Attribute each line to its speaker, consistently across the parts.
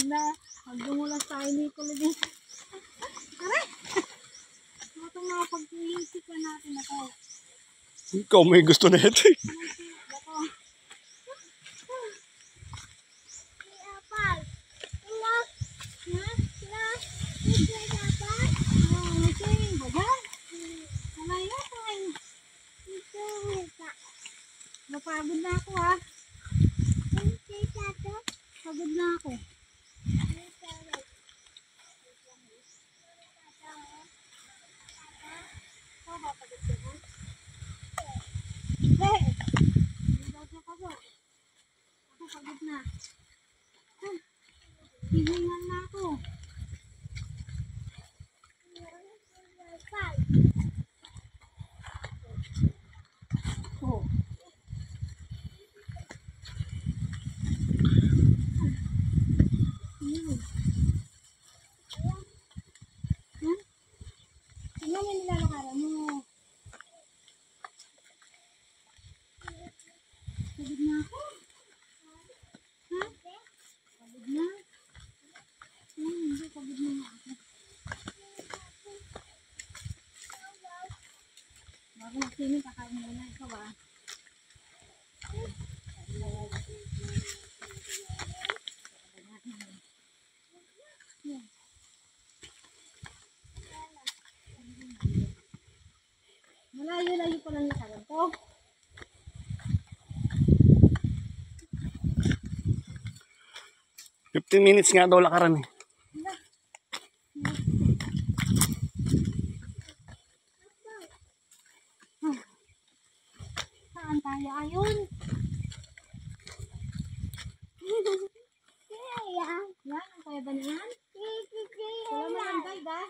Speaker 1: na. Magdumulas tayo ni Kulidin. Tara! Ito nga pag-iisipan natin na to.
Speaker 2: Ikaw may gusto na ito eh.
Speaker 1: Napagod na ako ha. Pagod na ako. Hindi. Hindi daw siya pagod. Ako pagod na. Hihingan na ako. Oh. Ano yung nilalakaran mo? Pagod na ako? Ha? Pagod na? Hindi, pagod na ako. Bago magsinig, kakain muna. Ikaw ba? Malayo-layo pa lang lakaran to.
Speaker 2: $15 minutes nga daw lakaran eh.
Speaker 1: Saan tayo ayon? Yan, ang kaya ba niyan? Wala mo lang guide ah.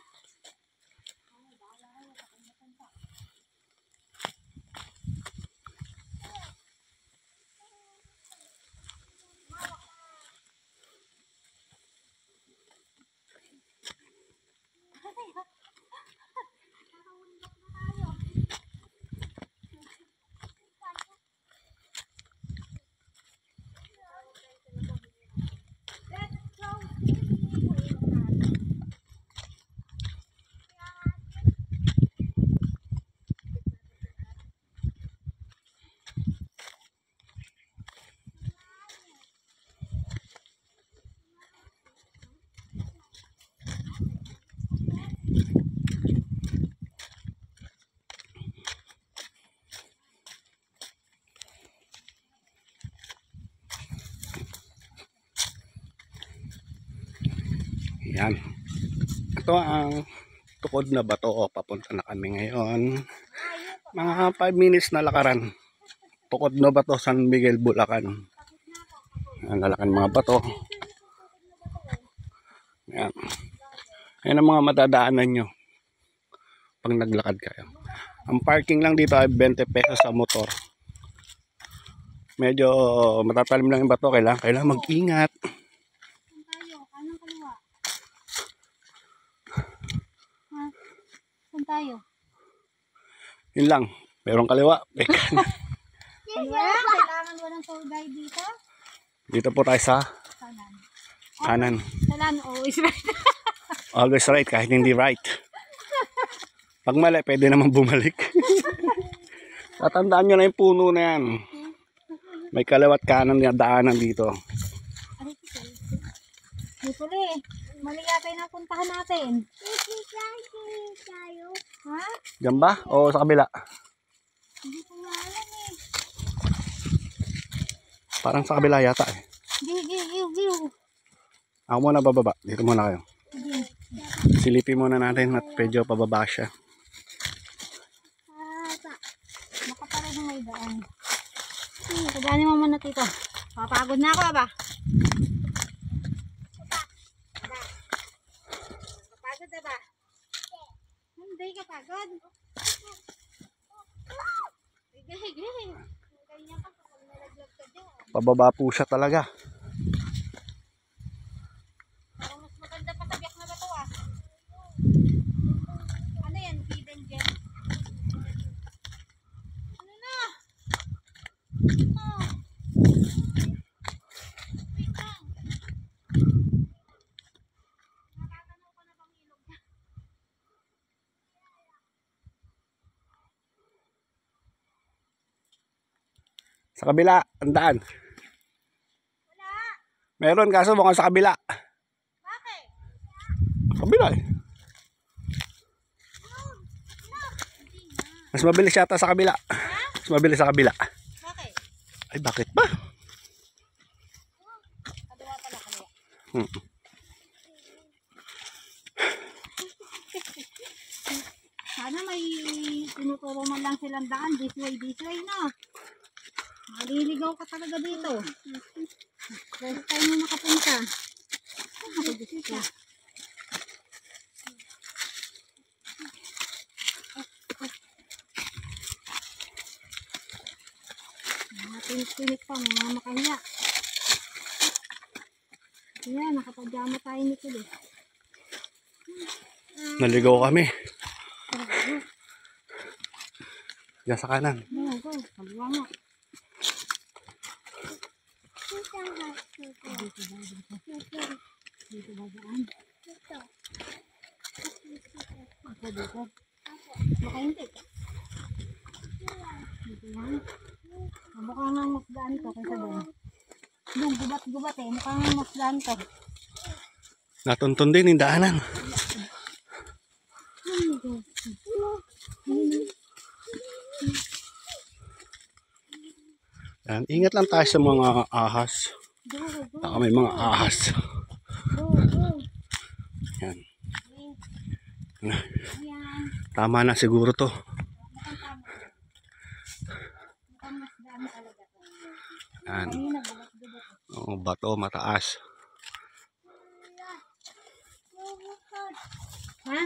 Speaker 2: Yan. Ito ang tukod na bato. O, papunta na kami ngayon. Mga 5 minutes na lakaran. Tukod na bato, San Miguel, Bulacan. Ang lalakan mga bato. Yan. Yan ang mga matadaanan nyo pag naglakad kayo. Ang parking lang dito ay 20 pesos sa motor. Medyo matatalim lang yung bato. Kailangan mag-ingat.
Speaker 1: Tayo.
Speaker 2: Yun lang. Merong kaliwa.
Speaker 1: Kailangan walang tour guide dito?
Speaker 2: Dito po tayo sa kanan.
Speaker 1: Kanan, always right.
Speaker 2: Always right, kahit hindi right. Pag mali, pwede naman bumalik. Tatandaan nyo na yung puno na yan. May kaliwat kanan na daanan dito.
Speaker 1: Dito eh. Mali yata yung napuntahan natin. Ha?
Speaker 2: Diyan ba? O sa kabila?
Speaker 1: Hindi ko nga alam eh.
Speaker 2: Parang sa kabila yata eh.
Speaker 1: Giw.
Speaker 2: Ako muna bababa. Dito muna kayo. Silipin muna natin at medyo pababa siya.
Speaker 1: Baka pala na may daan. Kadaanin mo muna dito. Papagod na ako ba? Kapagod na ba? Hindi ka pagod. Ganyan pa kapag nalaglag ka dyan.
Speaker 2: Pababa po siya talaga.
Speaker 1: Parang mas maganda pa sa biyak na bato ah. Ano yan? Hidden gem? Ano na? Oh. Wait lang.
Speaker 2: Sa kabila, ang daan. Meron kaso mukhang sa kabila.
Speaker 1: Bakit?
Speaker 2: Kabila eh. Mas mabilis yata sa kabila. Mas mabilis sa kabila.
Speaker 1: Bakit?
Speaker 2: Ay, bakit ba?
Speaker 1: Kaliwa pala, kaliwa. Sana may tinuturo man lang silang daan. This way, no? Maliligaw ka talaga dito. First time mo nakapunta. Ako, Diyos ko. Mga tinik pa, mga makahiya. Ayan, nakapajama tayo nito eh.
Speaker 2: Naligaw kami. Diyan sa kanan.
Speaker 1: Go. Kaliwa nga. Dito ba daan? Ako dito. Baka hindi. Dito lang. Mukha nga mas daan to kaysa doon. Yung gubat-gubat eh. Mukha nga mas daan to.
Speaker 2: Natuntun din yung daanan. Yan. Ingat lang tayo sa mga ahas.
Speaker 1: Go.
Speaker 2: Baka may mga ahas.
Speaker 1: Go.
Speaker 2: Yan.
Speaker 1: Ayan.
Speaker 2: Tama na siguro to.
Speaker 1: Mukhang tama. Mukhang mas daan talaga to.
Speaker 2: Yan.
Speaker 1: Kanina gubat-gubat eh.
Speaker 2: Oh, bato mataas.
Speaker 1: Ha?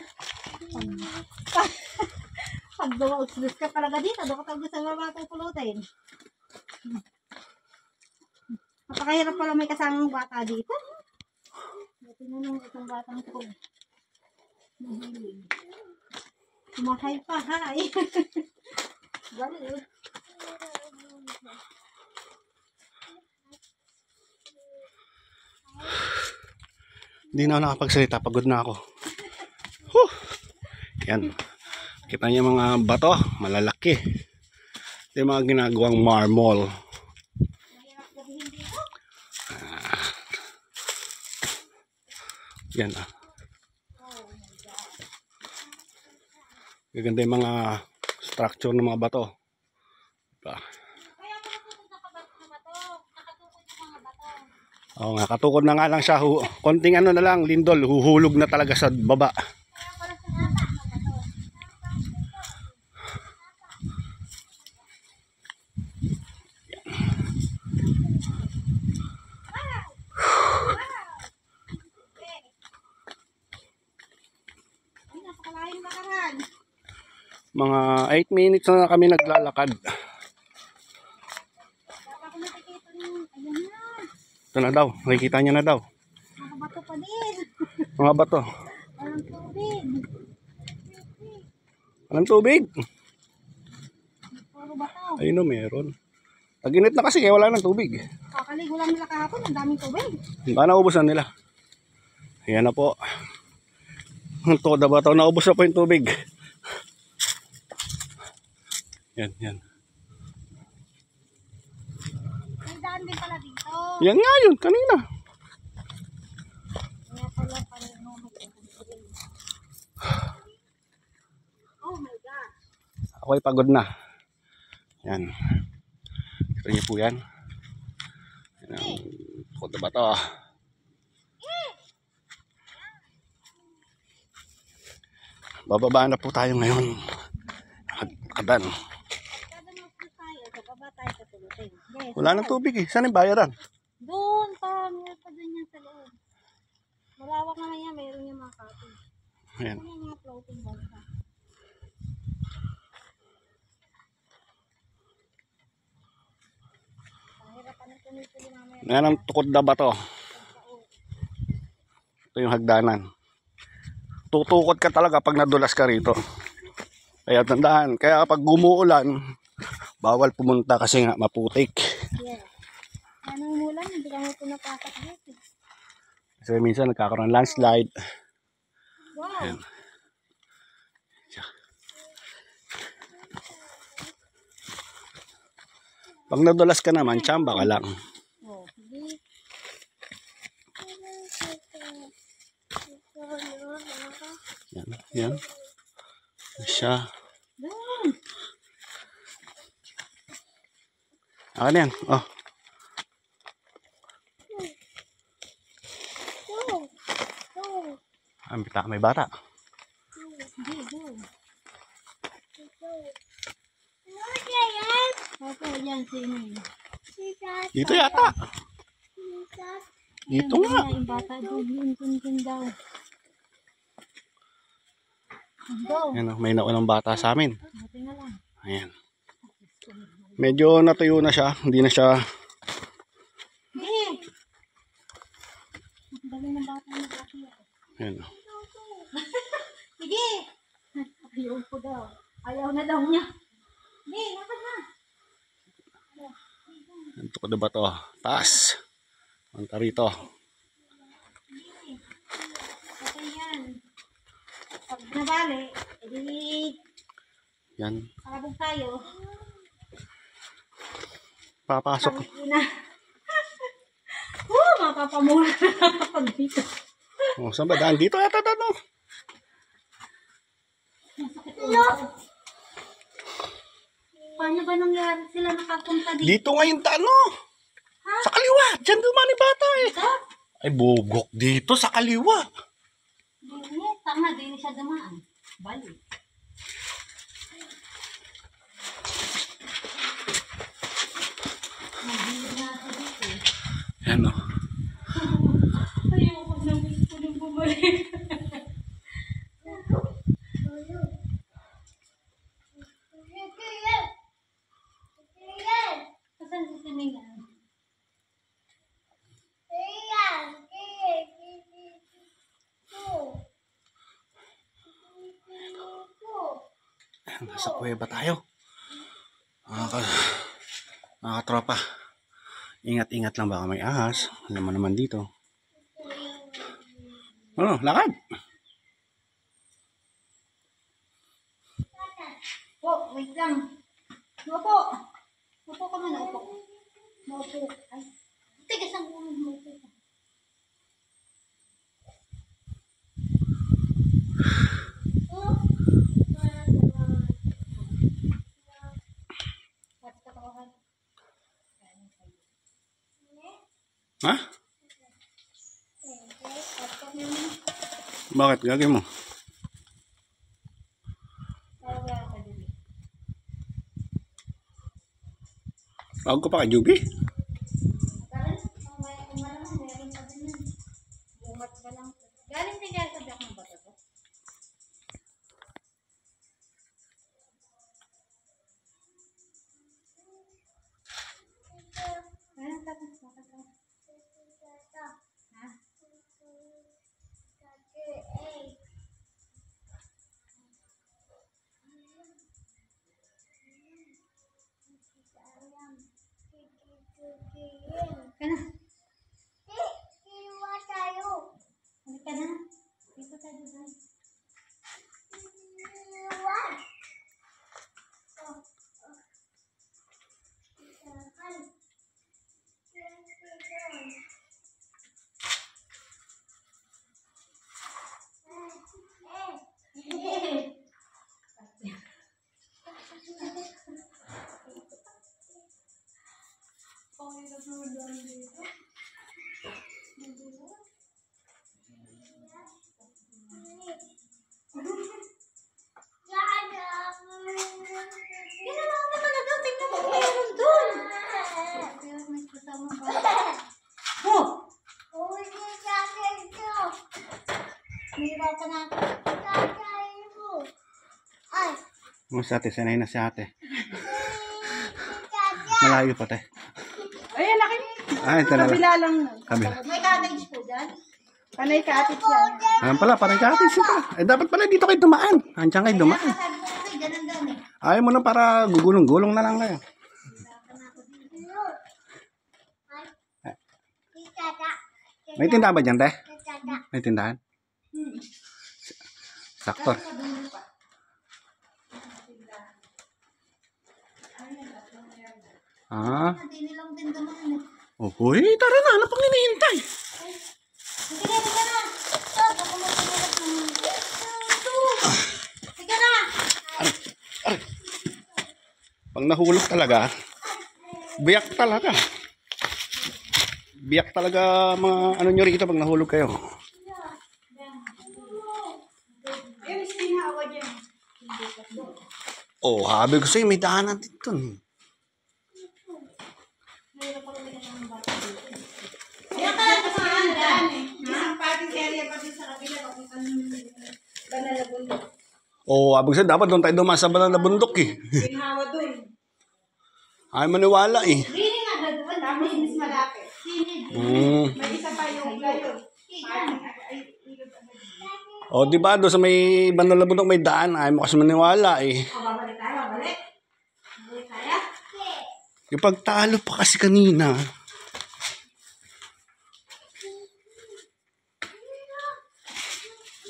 Speaker 1: Pag dumauslos ka talaga dito, doon ka talaga sa baba itong pulutin. Napakahirap pala may kasamang bata dito. Buti na nung itong batang ito. Mahilig. Sumahay pa, hay. Galing.
Speaker 2: Hindi na ako nakapagsalita. Pagod na ako. Huh. Yan. Kita niyo mga bato. Malalaki. Ito yung mga ginagawang marmol.
Speaker 1: Mahirap gabihin dito.
Speaker 2: Yan ah. Gaganda yung mga structure ng mga bato. Diba?
Speaker 1: Kaya mo natutunta ka ba sa bato? Nakatukod yung mga bato.
Speaker 2: Oo nga, katukod na nga lang siya. Konting ano na lang, lindol. Huhulog na talaga sa baba.
Speaker 1: Kaya pala sa bata ang bato. Ay, napakalayong lakaran.
Speaker 2: Mga 8 minutes na kami naglalakad.
Speaker 1: Baka ko nakikita ng, ayan na.
Speaker 2: Ito na daw. Nakikita niya na daw.
Speaker 1: Mga bato pa din.
Speaker 2: Mga bato.
Speaker 1: Walang tubig.
Speaker 2: Anong tubig?
Speaker 1: Puro bato.
Speaker 2: Ayun o, meron. Pag-init na kasi kaya wala nang tubig.
Speaker 1: Kakaligo lang nila kahapon. Ang daming tubig.
Speaker 2: Baka naubusan nila. Ayan na po. Ang toda ba ito? Naubos na po yung tubig. Yan, yan.
Speaker 1: May daan din pala dito.
Speaker 2: Yan nga yun, kanina.
Speaker 1: Kaya pala pala no, oh my God.
Speaker 2: Ako'y pagod na. Yan. Ito niyo po yan. Yan ang toda ba ito? Bababa na po tayo ngayon. Kadan.
Speaker 1: Kada mas tayo, sa baba tayo tutulutin. Yes.
Speaker 2: Wala nang tubig eh. Saan yung bayaran?
Speaker 1: Doon pa, meron pa doon yan sa loob. Malawak naman yan, mayroon yung mga kapit.
Speaker 2: Ayan.
Speaker 1: Ano yung mga floating bansa? Pahirapan ng tumituloy mamaya.
Speaker 2: Yan ang tukod na bato. Ito yung hagdanan. Tutukod ka talaga pag nadulas ka rito. Kaya tandaan, kaya kapag gumuulan, bawal pumunta kasi nga maputik.
Speaker 1: Yeah. Anong mulan, hindi ka mo pinapasok dito.
Speaker 2: Kasi minsan nagkakaroon ng landslide.
Speaker 1: Wow!
Speaker 2: Ayan. Pag nadulas ka naman, tsamba ka lang.
Speaker 1: Oh, hindi.
Speaker 2: Yan, yan. Siya.
Speaker 1: Doon.
Speaker 2: Akin yan. Oh. Ambita may bata.
Speaker 1: Hindi, doon. Opo, yan, sino yun?
Speaker 2: Dito yata. Dito
Speaker 1: Ayun,
Speaker 2: nga.
Speaker 1: Yung bata doon, yun daw. Go.
Speaker 2: Yan, may naunang bata sa amin.
Speaker 1: Buti na lang.
Speaker 2: Ayan. Medyo natuyo na siya. Hindi na siya.
Speaker 1: Hindi. Ang dami ng bata na bata.
Speaker 2: Ayan.
Speaker 1: Sige. Ayaw ko daw. Ayaw na daw niya. Hindi, dapat na.
Speaker 2: Ito ko na ba to? Taas. Punta rito.
Speaker 1: Okay yan. Pag nabali, edi
Speaker 2: Yan.
Speaker 1: pakabog tayo.
Speaker 2: Papasok.
Speaker 1: Pag-ina. Mapapamura na pag dito.
Speaker 2: Oh, saan ba daan? Dito yata no?
Speaker 1: Hello? Paano ba nangyari sila nakapunta dito?
Speaker 2: Dito ngayon daan no? Sa kaliwa. Diyan dumaan yung bata eh. Ay bugok dito sa kaliwa.
Speaker 1: Hindi, tama din siya dumaan. Balik.
Speaker 2: Yan o.
Speaker 1: Ayoko na gusto nang bumalik. Saan si Siningan?
Speaker 2: Nasa kuweba tayo. Mga katropa. Ingat-ingat lang baka may ahas. Alam mo naman dito. Oh, lakad.
Speaker 1: Po, wait lang. Opo. Opo ka man, opo. Opo. Ay, tigas ang ulo mo. Opo.
Speaker 2: Ha? Bakit? Gagawin mo? Tawag ko pa kay Juby?
Speaker 1: Galing na dyan sa Jack ng bata to. Ayan, tapos bakit to? Ha? Kana? Balik ka na. Dito tayo dyan. Ginawa mo talaga. Tingnan mo kung meron dun. Pero may kasama ba? Oh! Nahirapan na ako.
Speaker 2: Mas ate, sanay na si ate. Malayo pa te.
Speaker 3: Ay, laki.
Speaker 2: Ay, ito na lang.
Speaker 3: Kabila lang.
Speaker 2: Kabila.
Speaker 1: May cottage po dyan.
Speaker 3: Panay kaatid yan.
Speaker 2: Ayan pala, parang ate sila. Eh, dapat pala dito kayo dumaan. Andiyan kayo dumaan.
Speaker 1: Sabi ko kasi ganun daw eh.
Speaker 2: Ayaw mo na para gugulong-gulong na lang kayo. May tindahan ba dyan, te? May tindahan? Sakto. Ah?
Speaker 1: Hindi nilang din naman.
Speaker 2: Oh, hoy, tara na. Ano pang hinihintay?
Speaker 1: Sige na, sige na. Stop, ako magpapalap ng... Sige na.
Speaker 2: Pag nahulog talaga, biyak talaga. Biyak talaga mga ano nyo rito pag nahulog kayo.
Speaker 3: Ayun, sinahawa dyan.
Speaker 2: Oh, habi ko sa'yo, may daanan dito.
Speaker 3: Ayan ka lang sa daan eh. Isang parking area pa din sa kabila. Papuntan banal na bundok.
Speaker 2: Oh, habi ko sa'yo, dapat doon tayo dumaan sa banal na bundok eh.
Speaker 3: Sinahawa dun.
Speaker 2: Ay, maniwala eh.
Speaker 1: Hindi nga, doon.
Speaker 3: Tapos mas malapit. May isa pa yung gayon.
Speaker 2: O, di ba doon sa may banal na bundok may daan, ay mo kasi maniwala eh.
Speaker 3: O, babalik tayo, babalik. Babalik tayo.
Speaker 2: Yung pagtalo pa kasi kanina.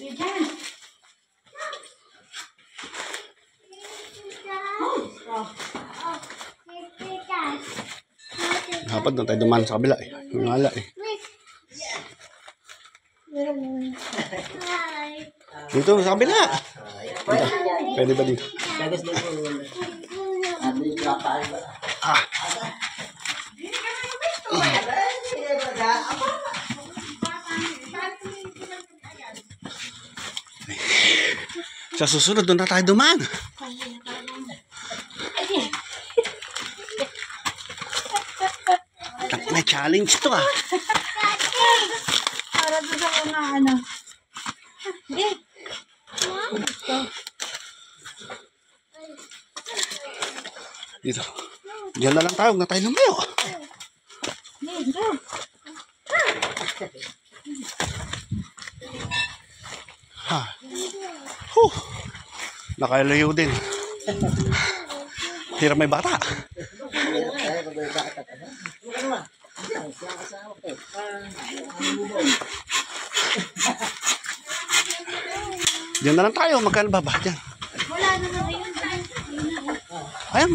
Speaker 1: Diyan.
Speaker 2: Dapat doon tayo dumaan sa kabila eh. Maniwala eh. Dito sa kabila. Pwede ba dito? Ah. Sa susunod doon na tayo dumaan. May challenge to ah.
Speaker 1: Para doon sa mga ano. Eh.
Speaker 2: Dito. Diyan na lang tayo. Huwag na tayo lumayo.
Speaker 1: Go.
Speaker 2: Ha. Huh. Nakalayo din. Hirap may bata. Diyan na lang tayo. Magkano ba ba? Diyan.
Speaker 1: Wala na na yun.
Speaker 2: Ayan.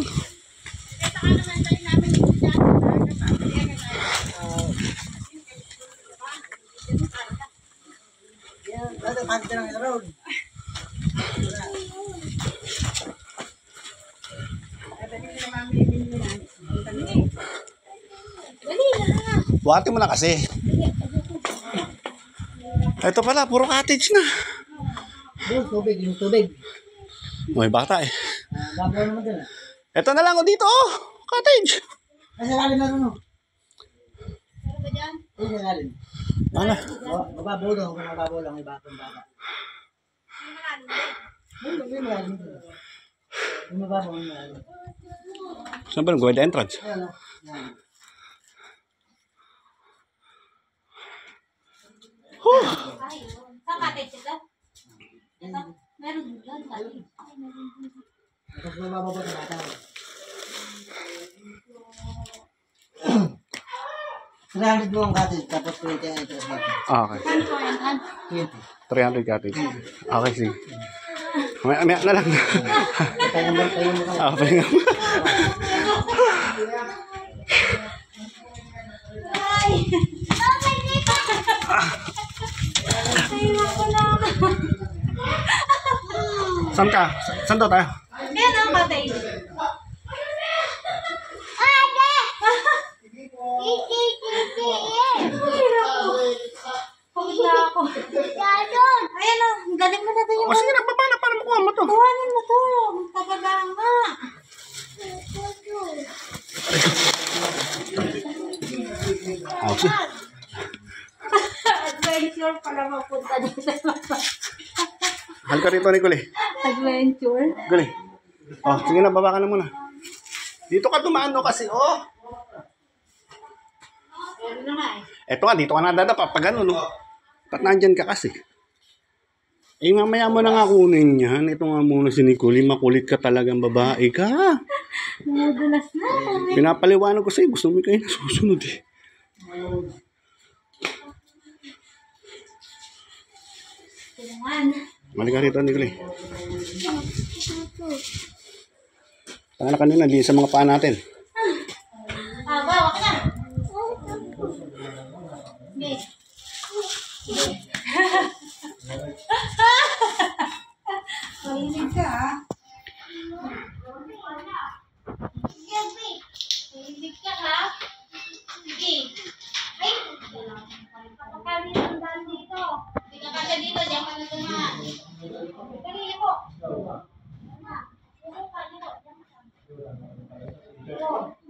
Speaker 2: Buhati mo na kasi. Ito pala, puro cottage na.
Speaker 4: Tubig, yung tubig.
Speaker 2: May bata eh.
Speaker 4: Babaw naman dun.
Speaker 2: Ito na lang o dito oh. Cottage.
Speaker 4: Nasa lalim na rin, no?
Speaker 1: Ano ba dyan?
Speaker 4: Yung sa lalim.
Speaker 2: Ano?
Speaker 4: Mababaw daw, kung mababaw lang, may batong bata. Yung malalim dun. Yung mababaw, yung malalim.
Speaker 2: Saan ba yung guide entrance?
Speaker 4: Ayan, no? Ayan.
Speaker 1: Ay, sa cottage ito? Ito? Meron doon cottage.
Speaker 4: Tapos mababaw ba ng bata? 300 mo ang cottage, tapos 20 ang interest natin.
Speaker 2: Ah, okay.
Speaker 1: Ano po yan?
Speaker 2: 300 cottage. Okay, sige. Maya na lang.
Speaker 4: Tayo mo kami.
Speaker 2: Ah, pahinga mo.
Speaker 1: Ay! Ay, ako na.
Speaker 2: Saan ka? Saan daw tayo?
Speaker 1: Yan ang cottage. Pagod na ako. Ayan o, galing mo na doon yung...
Speaker 2: O sige na, paano makuha mo to?
Speaker 1: Kuhanin mo to. Magtabagaan nga.
Speaker 2: Oh, sige.
Speaker 1: Adventure pala mapunta dito.
Speaker 2: Halika rito, Nicole.
Speaker 1: Adventure?
Speaker 2: Gali. Oh, sige na, baba ka na muna. Dito ka dumaan no kasi, oh.
Speaker 1: Ano na nga eh.
Speaker 2: Eto nga, dito ka na dadapa. Pag ano, no? Ba't nandyan ka kasi? Eh, mamaya mo na nga kunin yan. Ito nga muna si Nicole. Makulit ka talagang babae ka.
Speaker 1: Nadulas na kami.
Speaker 2: Pinapaliwanag ko sa'yo. Gusto mo kayo na susunod eh.
Speaker 1: Tulungan.
Speaker 2: Mali ka rito, Nicole. Tanga na kanina, di sa mga paa natin.
Speaker 3: Oo.